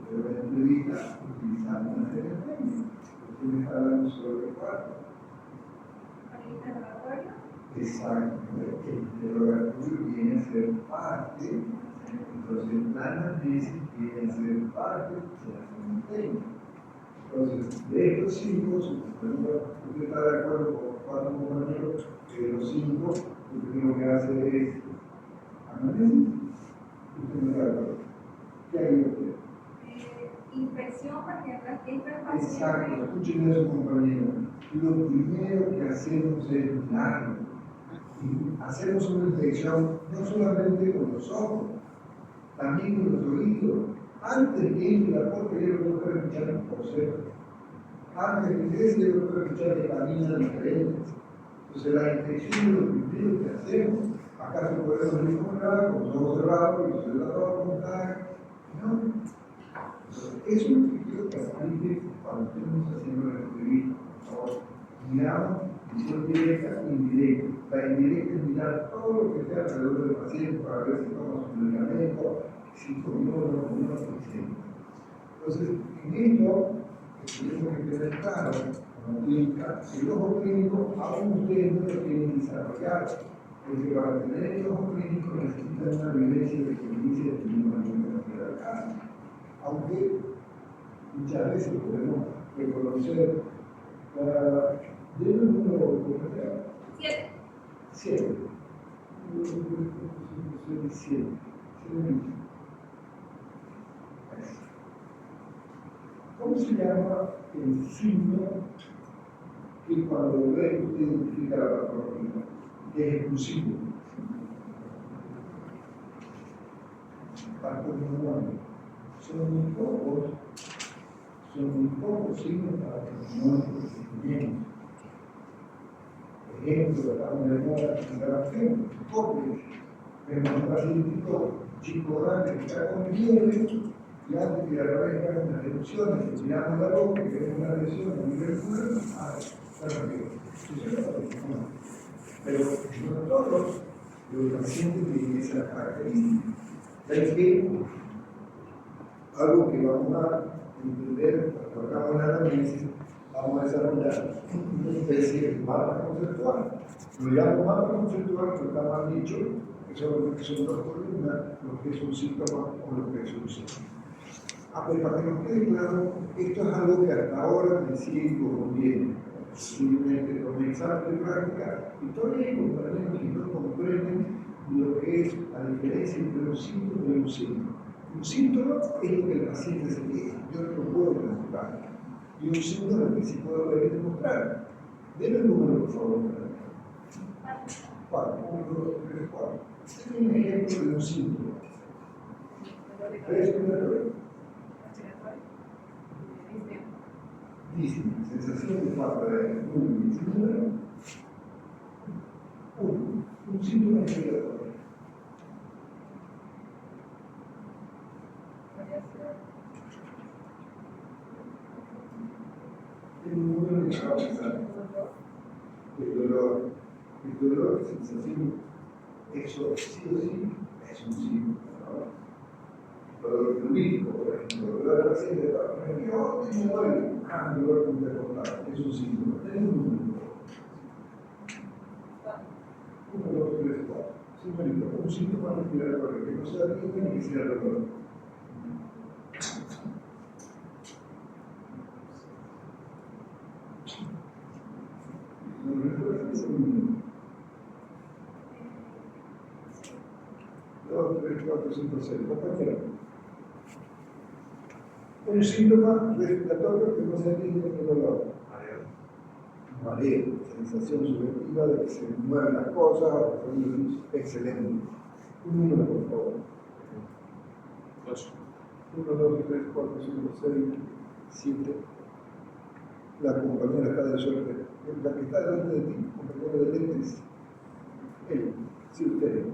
pero la entrevista utilizando una serie de técnicas. Usted me está hablando sobre 4. Con el interrogatorio. Exacto. El interrogatorio viene a ser parte Entonces, la anamnesis quiere ser parte de la cementerio. Entonces, de estos 5, usted está de acuerdo con 4 compañeros que de los 5, lo primero que hace es anamnesis. Usted no está de acuerdo. ¿Qué hay usted? Infección, por ejemplo, aquí entra el paciente. Exacto, escuchen eso, compañero. Lo primero que hacemos es mirarlo. Y hacemos una inspección no solamente con los ojos, también con los oídos. Antes que entre la puerta, yo lo tengo que escuchar por ser. Antes que ingrese, yo lo tengo que escuchar de caminos diferentes. Entonces, la inspección es lo primero que hacemos. Acá se puede dormir con los ojos cerrados, y los cerrados con ¿no? Eso es lo que quiero que aplique cuando estemos haciendo la entrevista. Por favor, miramos visión directa e indirecta. La indirecta es mirar todo lo que esté alrededor del paciente para ver si toma su medicamento, si comió o no comió, etc. Entonces, en esto tenemos que tener claro, como clínica, el ojo clínico aún ustedes no lo tienen desarrollado, porque para tener el ojo clínico necesitan una vivencia de experiencia de una cantidad de casos. Aunque muchas veces podemos reconocer de un número 7. 7. 7. ¿Cómo se llama el signo que cuando ve usted identifica la patología? Que es exclusivo. Patología. Son muy pocos signos para que no nos constituyamos. Por ejemplo, estamos de moda la grabación, copia, vemos un paciente chico grande que está con fiebre, y antes que la raíz haga unas erupciones, miramos la boca, que vemos una lesión a nivel pulmonar, está rápido. Pero no todos los pacientes tienen esa característica. ¿Sabes qué? Algo que vamos a entender cuando hagamos la análisis, vamos a desarrollar una especie de mapa conceptual. Lo llamo mapa conceptual, pero está mal dicho, que son 2 columnas, lo que es un síntoma o lo que es un síntoma. Pero para que nos quede claro, esto es algo que hasta ahora me sigue corrompiendo. Simplemente comenzar de práctica y todavía comprendemos y no comprenden lo que es la diferencia entre un síntoma y un síntoma. Un síntoma es lo que el paciente se queja, yo no lo puedo demostrar. Y un síntoma es lo que sí puedo ver y demostrar. Deme el número, por favor. 4, 1, 2, 3, 4. Este es un ejemplo de un síntoma. Respiratorio. Dice, sensación de falta de aire. Número 1. Un síntoma respiratorio. El número de causa, el dolor, sensación, eso sí o sí es un síntoma, ¿no? Dolor jurídico, por ejemplo, dolor del paciente, yo tengo duele, dolor intercortado, es un síntoma, tenemos un número. 1, 2, 3, 4. Simplemente un síntoma respiratorio que no sea bien ni que sea dolor. Dos, 3, 4, 5, 6. Compañero. Un síntoma respiratorio que no se atiende con dolor. Mareo, sensación subjetiva de que se mueven las cosas, excelente. Un número, por favor. 1, 2, 3, 4, 5, 6, 7. La compañera está de suerte. La que está delante de ti, compañera de lentes. Él, sí, usted.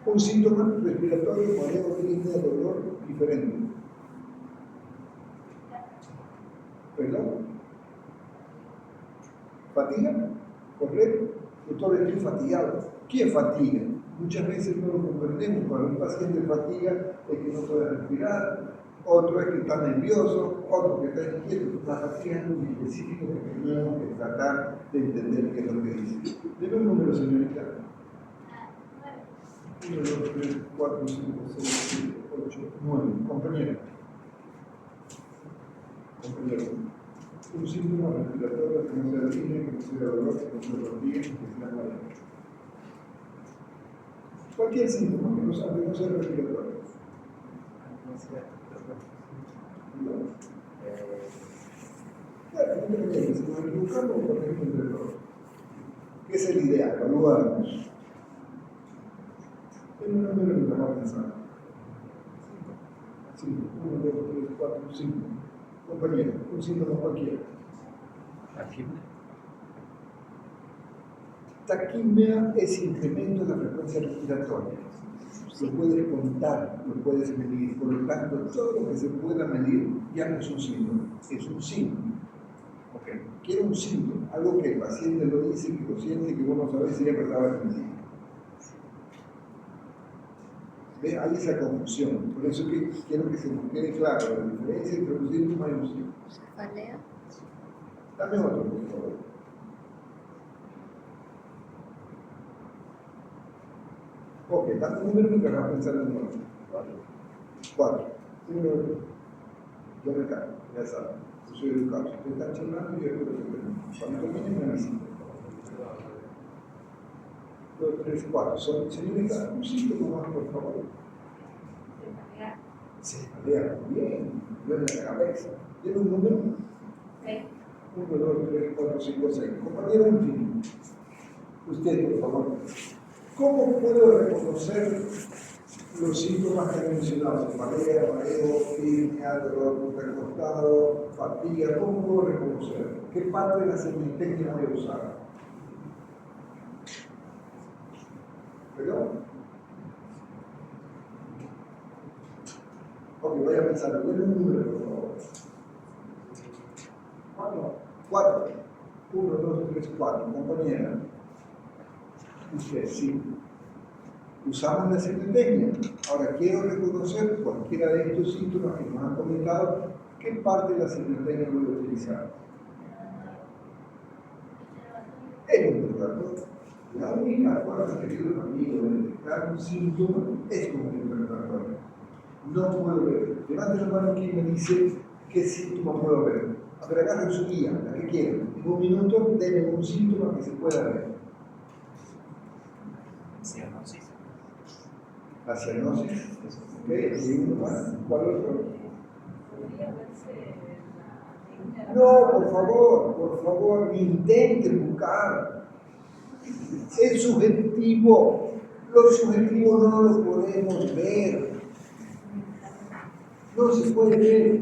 Un síntoma respiratorio, mareo, línea, dolor diferente. ¿Perdón? ¿Fatiga? ¿Correcto? Doctor, estoy fatigado. ¿Qué es fatiga? Muchas veces no lo comprendemos. Cuando un paciente fatiga es que no puede respirar, otro es que está nervioso, otro que está inquieto. La fatiga es muy específico que tenemos que tratar de entender qué es lo que dice. Deme un número, señorita. 1, 2, 3, 4, 5, 6, 7, 8, 9. Compañero. Compañero. Un síntoma respiratorio que no sea línea, que no sea dolor, que no sea fatiga, que sea mal. Cualquier síntoma que no sea respiratorio. Claro, no te si nos equivocamos, lo tenemos entre todos. ¿Qué es el ideal? Evaluarnos. Es un número que estamos pensando. 5, 1, 2, 3, 4, 5. Compañero, un síntoma cualquiera. Taquimia es incremento de la frecuencia respiratoria. Lo puedes contar, lo puedes medir. Por lo tanto, todo lo que se pueda medir ya no es un síntoma, es un síntoma. Okay. Quiero un síntoma, algo que el paciente lo dice, que lo siente, que vos no sabés si es verdad o es mentira. ¿Ve? Hay esa confusión. Por eso que quiero que se nos quede claro la diferencia entre un síntoma y un síntoma. Cefalea. Dame otro, por favor. Ok, dame un número que vas a pensar en uno. 4. Yo me cago, ya saben. Yo soy educado. Si ustedes están charlando, yo espero que terminen. Cuando terminen, me avisan. 2, 3, 4. Señorita, un síntoma más, por favor. Se cefalea, muy bien. Duele la cabeza. ¿Tiene un número? 1, 2, 3, 4, 5, 6. Compañero último. Usted, por favor. ¿Cómo puedo reconocer los síntomas que he mencionado? Cefalea, mareo, firmia, dolor recostado, fatiga. ¿Cómo puedo reconocer? ¿Qué parte de la semitecnia voy a usar? ¿Perdón? Ok, voy a pensar. Dame un número, por favor. 4. 1, 2, 3, 4. Compañera. Usted, sí. Usamos la semitecnia. Ahora quiero reconocer cualquiera de estos síntomas que nos han comentado. ¿Qué parte de la semitecnia voy a utilizar? El interrogador. La única forma, querido amigo, de detectar un síntoma es con el interrogatorio. No puedo ver. Levante la mano aquí y me dice qué síntoma puedo ver. A ver, agarren su guía, la que quieran. En un minuto, denme un síntoma que se pueda ver. Cianosis. La cianosis. ¿Ok? ¿Y uno más? ¿Cuál otro? No, por favor, intenten buscar. Es subjetivo. Lo subjetivo no lo podemos ver. No se puede ver.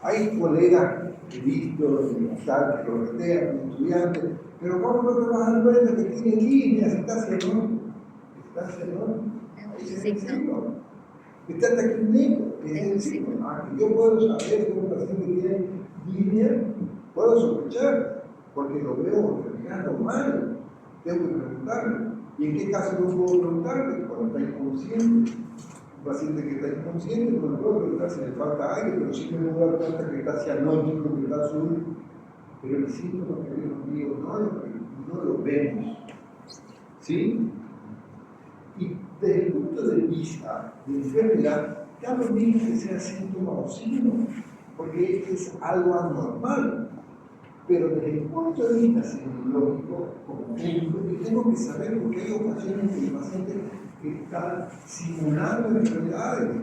Hay colegas que he visto en la sala que lo retean como estudiantes, pero ¿cómo no te vas a dar cuenta que tiene líneas? Está cianón. Está cianón. Es el signo. Está taquimia, es el signo. Yo puedo saber que un paciente tiene línea, puedo sospechar, porque lo veo respirando mal. Tengo que preguntarle. ¿Y en qué caso no puedo preguntarle? Cuando está inconsciente. Un paciente que está inconsciente, no le puedo preguntar si le falta aire, pero sí me voy a dar cuenta que está cianótico, que está azul. Pero el síntoma, queridos amigos, no lo vemos. ¿Sí? Y desde el punto de vista de enfermedad, ya lo mismo que sea síntoma o signo, porque es algo anormal. Pero desde el punto de vista psicológico, como médico, yo tengo que saber porque hay ocasiones que el paciente está simulando enfermedades.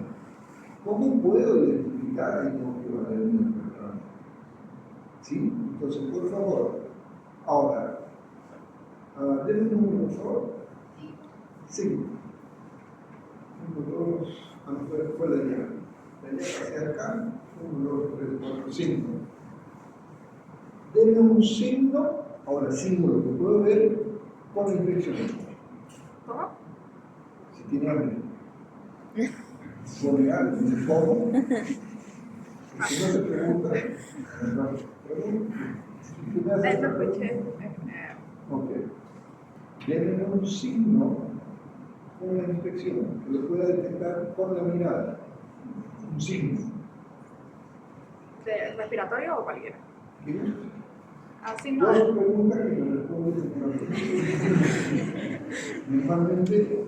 ¿Cómo puedo identificar y no quiero ver una enfermedad? ¿Sí? Entonces, por favor, ahora, denme un número, por favor. Sí. 1, 2, fue la llave. La llave hacia acá. 1, 2, 3, 4, 5. Denme un signo, ahora símbolo que puedo ver con la infección. ¿Cómo? Si tiene hambre. Pone algo, dice cómo. Si no se pregunta, Eso escuché. Ok. Denme un signo con la infección que lo pueda detectar con la mirada. Un signo. ¿De respiratorio o cualquiera? ¿Qué? Así no. Dos preguntas que me responde el señor. Normalmente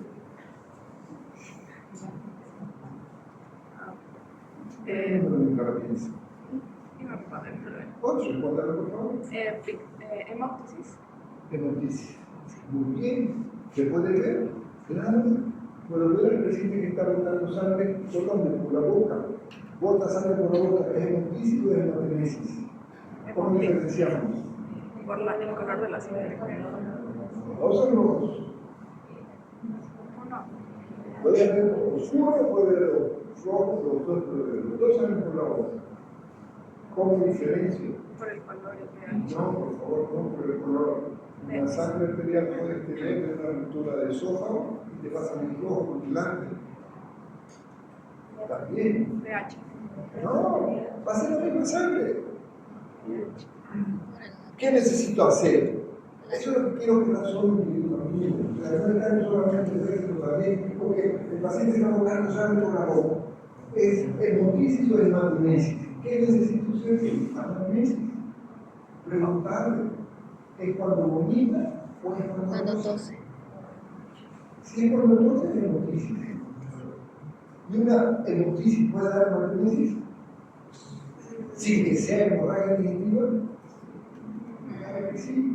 Mientras la piensa. Iba a responder. ¿Puedo responderlo, por favor? Hemoptisis. Hemoptisis. Muy bien. ¿Se puede ver? Claro. Cuando veo al paciente que está botando sangre, ¿por dónde? Por la boca. Bota sangre por la boca. ¿Es hemoptisis o es hematemesis? ¿Cómo diferenciamos? Por el color de la sangre. Los son rojos. Uno. Puede haber oscuro, puede haber rojo, los dos salen por la boca. ¿Cómo diferencio? Por el color y el pH. No, por favor, no por el color. La sangre arterial puede tener una ruptura de esófago y te pasa un rojo mutilante. También. pH. No, va a ser la misma sangre. ¿Qué necesito hacer? Eso es lo que quiero que razonen conmigo. O sea, no es solamente verlo también, porque el paciente está botando sangre por la boca. ¿Es hemoptisis o hematemesis? ¿Qué necesito hacer? Hematemesis. Preguntarle, ¿es cuando vomita o es cuando tose? Si es cuando tose, es hemoptisis. ¿Y una hemoptisis puede dar hematemesis? Sin que sea hemorragia digestiva. Claro que sí.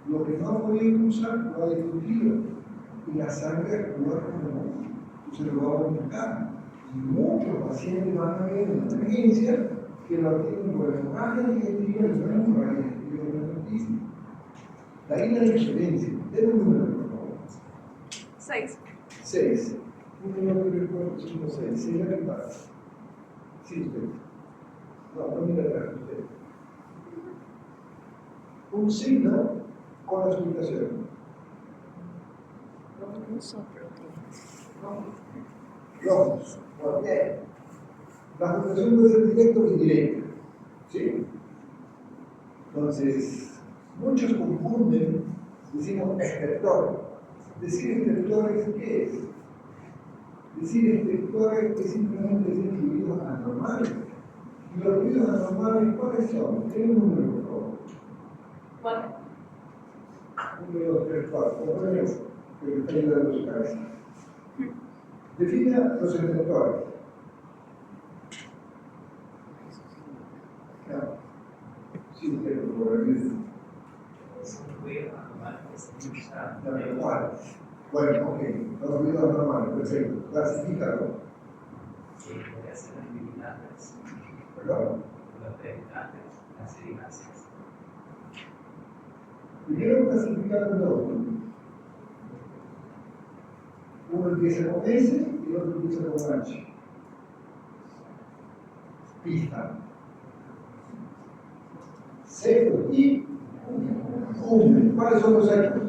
Lo que no ha podido usar lo ha discutido. Y la sangre actúa como se lo va a vomitar. Y muchos pacientes van a ver en la emergencia que lo tienen por hemorragia digestiva y no hemorragia digestiva de la hemoptisis. De ahí la diferencia. Denme un número, por favor. 6. 6. Un número que recuerdo, 5, 6. 6 de la Sí, usted. No mira atrás, usted. Un signo con la explicación. Un soplo. Rojos. Muy bien. La explicación puede ser directa o indirecta. ¿Sí? Entonces, muchos confunden, decimos estertor. Decir estertor es ¿qué es? Decir estertor es simplemente decir fluidos anormales. ¿Y los fluidos anormales cuáles son? Tienen un número, por favor. ¿Cuál? 1, 2, 3, 4. Componemos que está ayudando su cabeza. Defina los estertores. Claro. Sí, usted, por favor, ayúdenme. Normales. Bueno, ok. Los ruidos normales, perfecto. Clasifícalo. ¿Perdón? Primero clasificar con dos. Uno empieza con S y el otro empieza con H. Pista. Seco y cumbre. ¿Cuáles son los secos?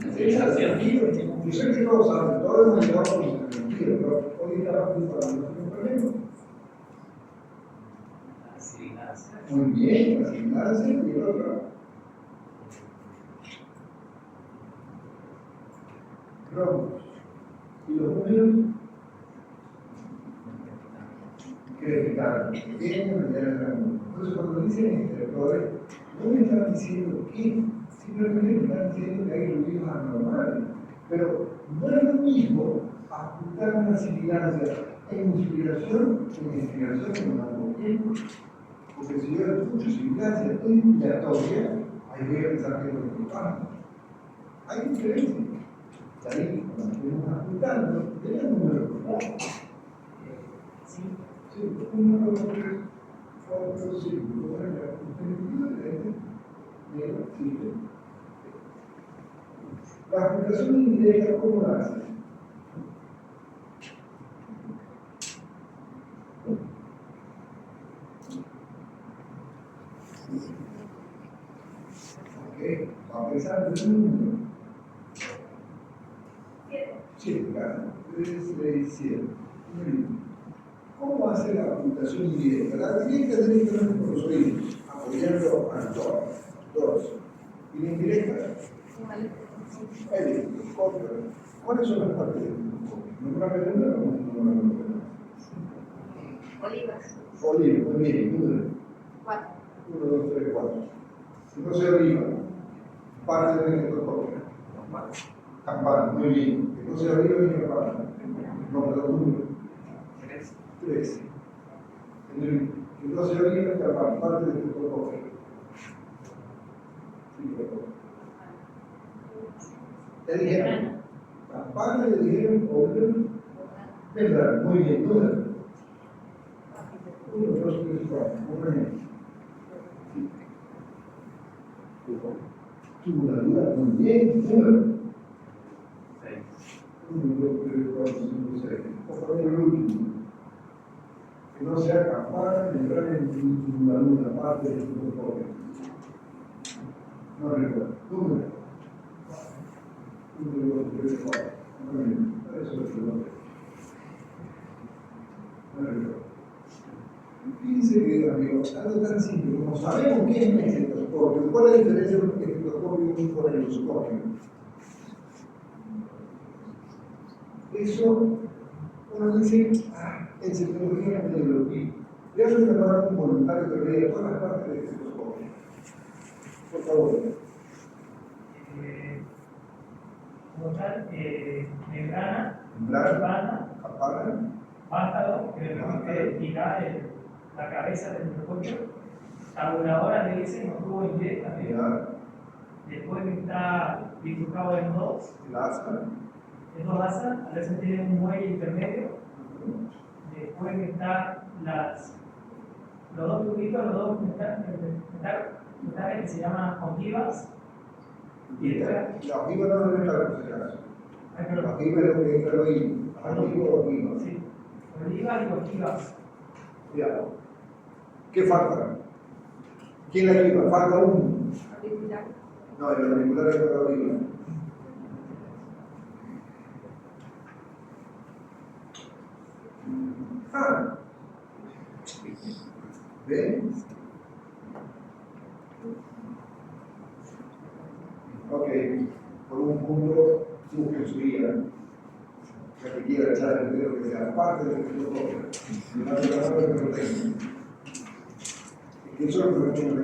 Yo sé que todos saben, todos hemos llegado con el sentido, pero hoy estamos preparando un problema. Muy bien, asignarse y el otro. Rojos. ¿Y los números? Criticar. Pequeño, mediano, grande. Entonces, cuando dicen estertores, no me están diciendo que, simplemente me están diciendo que hay ruidos anormales. Pero no es lo mismo apuntar una sibilancia en inspiración que en expiración en algo tiempo. Porque si yo escucho sibilancia inspiratoria, ahí voy a pensar que es lo que pasa. Hay diferencia. Ahí, cuando estemos apuntando, tenemos un número, por favor. Sí, 1, 2, 3, 4, 5. La aplicación indirecta, ¿cómo la hace? Ok, vamos a pensar en un número. 7, claro. 3, 6, 7. ¿Cómo hace la apuntación indirecta? La directa es directamente por los oídos, apoyando al tono. 2. ¿Y la indirecta? El microscopio. ¿Cuáles son las partes del microscopio? ¿Nombrame una o no nombrame una? Olivas. Oliva, muy bien, número. 4. 1, 2, 3, 4. Si no se oliva, parte del microscopio. Campana, muy bien. Que no se oliva ni campana. No, pero número. 3. Entonces yo dije que parte del protocolo. Te dijeron, aparte le dijeron, vendrán, muy bien, duda. 1, 2, 3, 4, un ejemplo. Tuvo una duda, muy bien, número. 1, 2, 3, 4, 5, 6. Vamos a poner el último. Que no sea capaz de entrar en alguna parte del protocolo. No recuerdo. Número. 1, 2, 3, 4. Eso es lo que no recuerdo. Fíjense que, amigos, algo tan simple como sabemos qué es un estetoscopio. ¿Cuál es la diferencia entre un estetoscopio y un coronarioscopio? Eso, uno dice, en psicología me lo vi. Voy a llamar a un voluntario que vea todas las partes del estetoscopio. Por favor. Como tal, membrana, Membrana, campana, campana, vástago, que le permite girar la cabeza del microscopio, tabuladora le dicen, un tubo inglés también. Después está bifurcado en dos, láser, en dos asas, a veces tiene un muelle intermedio. Después está los dos tubitos, los dos metales que se llaman ojivas. Y después, la ojiva no debe estar en ese caso. pero La ojiva es lo que entra ahí. Ojiva. sí, olivas y ojivas. Ya. ¿Qué falta? ¿Quién la ayuda? Falta uno. No, el auricular es para la ojiva. ¿Ven? Ok, por un punto, busquen su guía, la que quiera echar el dedo que sea parte del protocolo, y no se lo tengo. Eso es lo que me tengo que